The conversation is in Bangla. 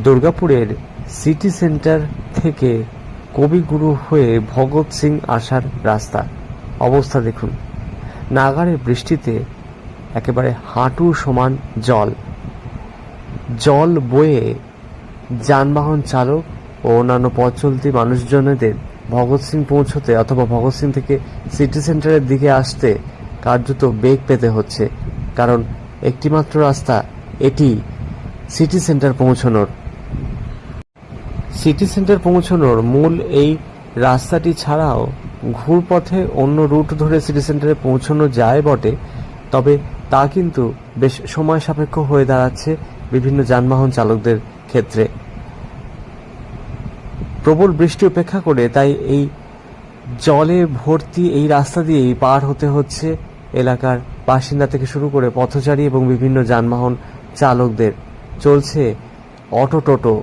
দুর্গাপুরের সিটি সেন্টার থেকে কবিগুরু হয়ে ভগৎ সিং আসার রাস্তা অবস্থা দেখুন। নাগাড়ে বৃষ্টিতে একেবারে হাঁটু সমান জল বয়ে যানবাহন চালক ও অন্যান্য পথ চলতি মানুষজনদের ভগৎ সিং পৌঁছতে অথবা ভগৎ সিং থেকে সিটি সেন্টারের দিকে আসতে কার্যত বেগ পেতে হচ্ছে, কারণ একটিমাত্র রাস্তা এটি সিটি সেন্টার পৌঁছানোর। সিটি সেন্টার পৌঁছানোর মূল এই রাস্তাটি ছাড়াও ঘুরপথে অন্য রুট ধরে সিটি সেন্টারে পৌঁছানো যায় বটে, তবে তা কিন্তু বেশ সময় সাপেক্ষ হয়ে দাঁড়াচ্ছে বিভিন্ন যানবাহন চালকদের ক্ষেত্রে। প্রবল বৃষ্টি উপেক্ষা করে তাই এই জলে ভর্তি এই রাস্তা দিয়েই পার হতে হচ্ছে এলাকার বাসিন্দা থেকে শুরু করে পথচারী এবং বিভিন্ন যানবাহন চালকদের। চলছে অটো টোটো